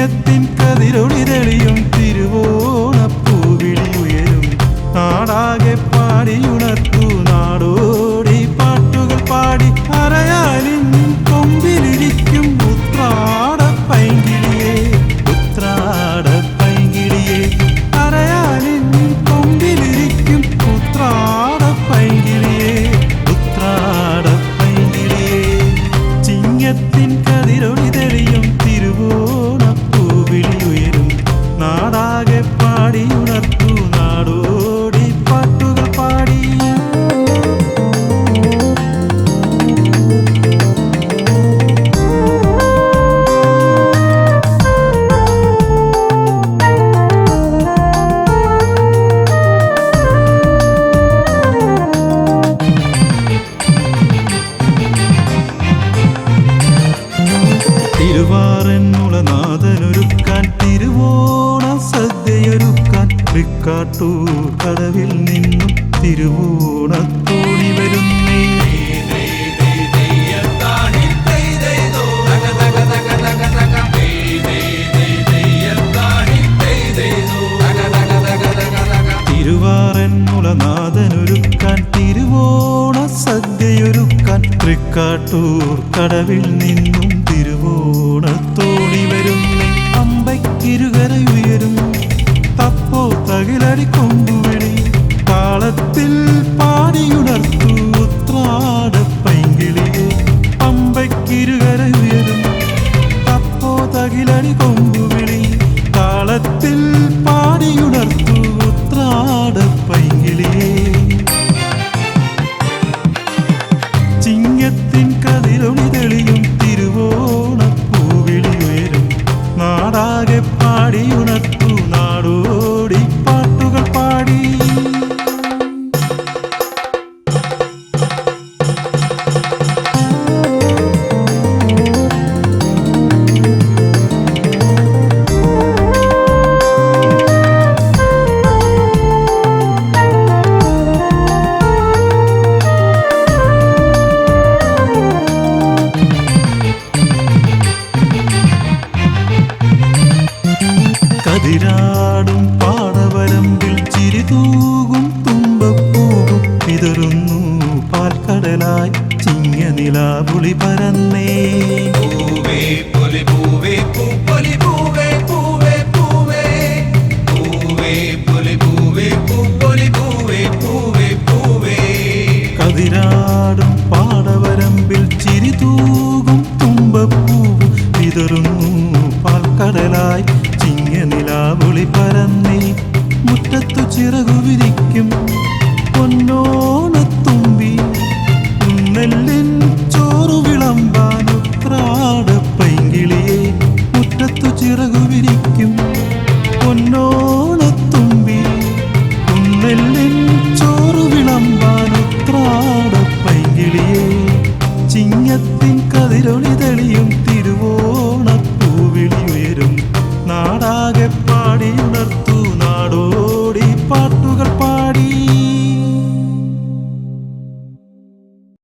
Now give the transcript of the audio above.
ചിങ്ങത്തിൻ കതിരൊളി തെളിയും തിരുവോണപ്പൂവിളി ഉയരും നാടാകെ പാടിയുണർത്തു നാടോടി പാട്ടുകൾ പാടി അരയാലിൻ കൊമ്പിലിരിക്കും ഉത്രാട പൈങ്കിളിയെ ഉത്രാട പൈങ്കിളിയെ അരയാലിൻ കൊമ്പിലിരിക്കും ഉത്രാട പൈങ്കിളിയെ ഉത്രാട പൈങ്കിളിയെ ചിങ്ങത്തിൻ കതിരൊളി തെളിയും തിരുവോണപ്പൂവിളി ഉയരും നാടാകെ പാടിയുണർത്തു നാടോടി പാട്ടുകൾ പാടി തിരുവാറന്മുളനാഥനൊരുക്കാൻ തിരുവോണ സദ്യയൊരുക്കാൻ തൃക്കാട്ടൂർ കടവിൽ നിന്നും തിരുവോണത്തോണി വരുന്നേ തിരുവാറന്മുളനാഥനൊരുക്കാൻ തിരുവോണ സദ്യയൊരുക്കാൻ തൃക്കാട്ടൂർ കടവിൽ നിന്നും തിരുവോണത്തോണി വരുന്നേ അമ്പയ്ക്കിരുകരയുയരും തപ്പോ തകിലടി കൊമ്പുവിളി താളത്തിൽ പാടിയുണർത്തു ഉത്രാട പൈങ്കിളിയെ അമ്പയ്ക്കിരുകരയുയരും തപ്പോ തകിലടി കൊമ്പുവിളി താളത്തിൽ പാടിയുണർത്തു ഉത്രാട പൈങ്കിളിയെ ചിങ്ങത്തിൻ കതിരൊളി തെളിയും തിരുവോണപ്പൂവിളി ഉയരും നാടാകെ പാടിയുണർത്തു നാടോടി പാട്ടുകൾ പാടി കതിരാടും പാടവരമ്പിൽ ചിരിതൂകും തുമ്പപ്പൂവും വിതറുന്നു പാൽക്കടലായി ചിങ്ങനിലാവുളി പരന്നേ പൂവേ പൊലി പൂവേ പൂപ്പൊലി പൂവേ പൂവേ പൂവേ പൂവേ പൊലി പൂവേ പൂപ്പൊലി പൂവേ പൂവേ പൂവേ കതിരാടും പാടവരമ്പിൽ ചിരിതൂകും തുമ്പപ്പൂവും വിതറുന്നു പാൽക്കടലായി ചിങ്ങനിലാവുളി പരന്നേ മുറ്റത്തു ചിറകു വിരിക്കും പൊന്നോണത്തുമ്പി നെല്ലിൻ ചോറു വിളമ്പാൻ ഉത്രാട പൈങ്കിളിയെ മുറ്റത്തു ചിറകു വിരിക്കും പൊന്നോണത്തുമ്പി നെല്ലിൻ ചോറു വിളമ്പാൻ ഉത്രാട പൈങ്കിളിയെ ചിങ്ങത്തിൻ കതിരൊളി തെളിയും തിരുവോണപ്പൂവിളി ഉയരും നാടാകെ പാടിയുണർത്തു